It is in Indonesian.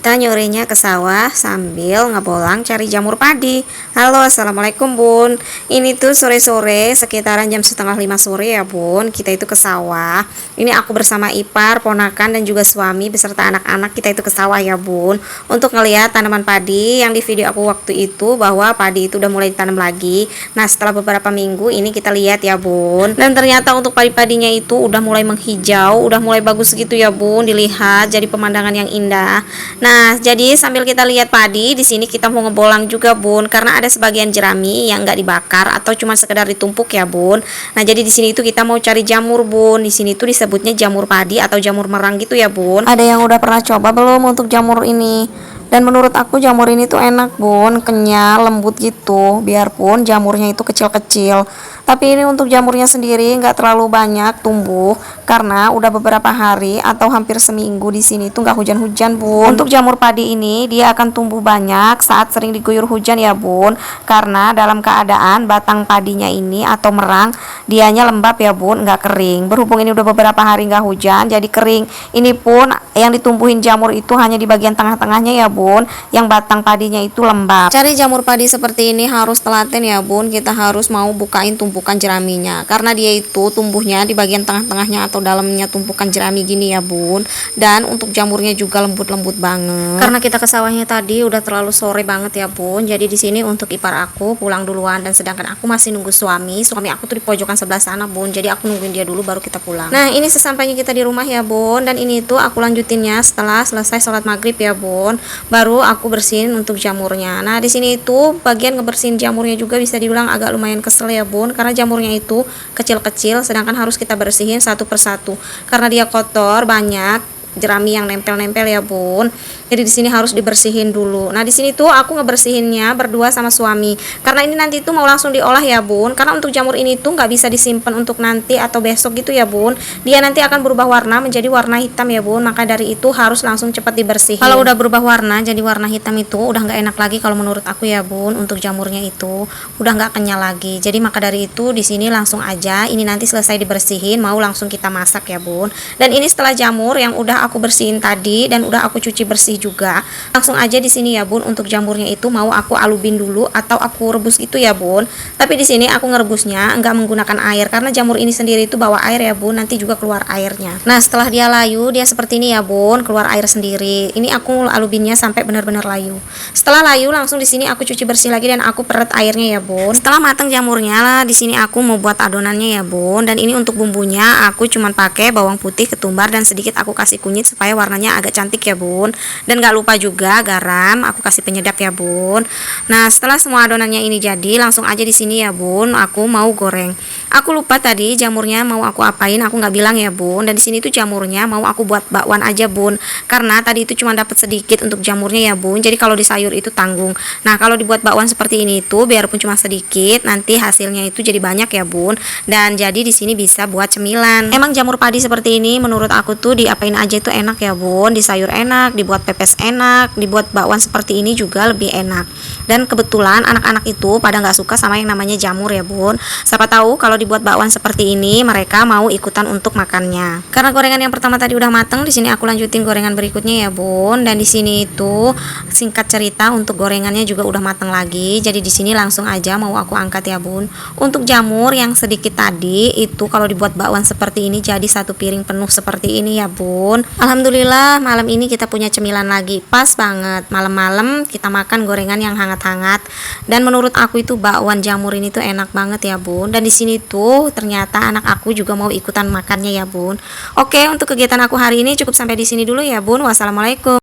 Kita nyurinya ke sawah sambil ngebolang cari jamur padi. Halo, assalamualaikum bun. Ini tuh sore-sore sekitaran jam setengah 5 sore ya bun. Kita itu ke sawah. Ini aku bersama ipar, ponakan dan juga suami beserta anak-anak kita itu ke sawah ya bun, untuk ngelihat tanaman padi yang di video aku waktu itu, bahwa padi itu udah mulai ditanam lagi. Nah, setelah beberapa minggu ini kita lihat ya bun, dan ternyata untuk padi-padinya itu udah mulai menghijau, udah mulai bagus gitu ya bun, dilihat jadi pemandangan yang indah. Nah, jadi sambil kita lihat padi, di sini kita mau ngebolang juga bun, karena ada sebagian jerami yang nggak dibakar atau cuma sekedar ditumpuk ya bun. Nah, jadi di sini itu kita mau cari jamur bun. Di sini tuh disebutnya jamur padi atau jamur merang gitu ya bun. Ada yang udah pernah coba belum untuk jamur ini? Dan menurut aku jamur ini tuh enak bun, kenyal, lembut gitu. Biarpun jamurnya itu kecil-kecil, tapi ini untuk jamurnya sendiri nggak terlalu banyak tumbuh, karena udah beberapa hari atau hampir seminggu di sini tuh nggak hujan-hujan bun. Untuk jamur padi ini dia akan tumbuh banyak saat sering diguyur hujan ya bun, karena dalam keadaan batang padinya ini atau merang dianya lembab ya bun, nggak kering. Berhubung ini udah beberapa hari nggak hujan jadi kering. Ini pun yang ditumbuhin jamur itu hanya di bagian tengah-tengahnya ya bun, yang batang padinya itu lembab. Cari jamur padi seperti ini harus telaten ya bun. Kita harus mau bukain tumpukan jeraminya, karena dia itu tumbuhnya di bagian tengah-tengahnya atau dalamnya tumpukan jerami gini ya bun. Dan untuk jamurnya juga lembut-lembut banget, karena kita ke sawahnya tadi udah terlalu sore banget ya bun. Jadi di sini untuk ipar aku pulang duluan, dan sedangkan aku masih nunggu suami aku tuh di pojokan sebelah sana bun. Jadi aku nungguin dia dulu baru kita pulang. Nah, ini sesampainya kita di rumah ya bun, dan ini tuh aku lanjutinnya setelah selesai sholat maghrib ya bun, baru aku bersihin untuk jamurnya. Nah, di sini itu bagian ngebersihin jamurnya juga bisa dibilang agak lumayan kesel ya bun, karena jamurnya itu kecil-kecil, sedangkan harus kita bersihin satu persatu karena dia kotor, banyak jerami yang nempel-nempel ya bun. Jadi di sini harus dibersihin dulu. Nah, di sini tuh aku ngebersihinnya berdua sama suami, karena ini nanti tuh mau langsung diolah ya bun. Karena untuk jamur ini tuh nggak bisa disimpan untuk nanti atau besok gitu ya bun. Dia nanti akan berubah warna menjadi warna hitam ya bun. Maka dari itu harus langsung cepat dibersihin. Kalau udah berubah warna jadi warna hitam itu udah nggak enak lagi kalau menurut aku ya bun. Untuk jamurnya itu udah nggak kenyal lagi. Jadi maka dari itu di sini langsung aja. Ini nanti selesai dibersihin mau langsung kita masak ya bun. Dan ini setelah jamur yang udah aku bersihin tadi dan udah aku cuci bersih juga, langsung aja di sini ya bun. Untuk jamurnya itu mau aku alubin dulu atau aku rebus itu ya bun. Tapi di sini aku ngerebusnya enggak menggunakan air, karena jamur ini sendiri itu bawa air ya bun, nanti juga keluar airnya. Nah, setelah dia layu dia seperti ini ya bun, keluar air sendiri. Ini aku alubinnya sampai benar-benar layu. Setelah layu langsung di sini aku cuci bersih lagi dan aku peret airnya ya bun. Setelah matang jamurnya lah, di sini aku mau buat adonannya ya bun. Dan ini untuk bumbunya aku cuman pakai bawang putih, ketumbar, dan sedikit aku kasih kunyit supaya warnanya agak cantik ya bun. Dan gak lupa juga garam, aku kasih penyedap ya bun. Nah, setelah semua adonannya ini jadi, langsung aja di sini ya bun aku mau goreng. Aku lupa tadi jamurnya mau aku apain, aku nggak bilang ya bun. Dan di sini tuh jamurnya mau aku buat bakwan aja bun, karena tadi itu cuma dapat sedikit untuk jamurnya ya bun. Jadi kalau di sayur itu tanggung. Nah, kalau dibuat bakwan seperti ini tuh biarpun cuma sedikit, nanti hasilnya itu jadi banyak ya bun. Dan jadi di sini bisa buat cemilan. Emang jamur padi seperti ini menurut aku tuh diapain aja itu enak ya bun. Di sayur enak, dibuat pepes enak, dibuat bakwan seperti ini juga lebih enak. Dan kebetulan anak-anak itu pada nggak suka sama yang namanya jamur ya bun. Siapa tahu kalau dibuat bakwan seperti ini mereka mau ikutan untuk makannya. Karena gorengan yang pertama tadi udah mateng, di sini aku lanjutin gorengan berikutnya ya bun. Dan di sini itu singkat cerita untuk gorengannya juga udah mateng lagi. Jadi di sini langsung aja mau aku angkat ya bun. Untuk jamur yang sedikit tadi itu kalau dibuat bakwan seperti ini jadi satu piring penuh seperti ini ya bun. Alhamdulillah malam ini kita punya cemilan lagi, pas banget malam-malam kita makan gorengan yang hangat-hangat. Dan menurut aku itu bakwan jamur ini tuh enak banget ya bun. Dan di sini tuh ternyata anak aku juga mau ikutan makannya ya bun. Oke, untuk kegiatan aku hari ini cukup sampai di sini dulu ya bun. Wassalamualaikum.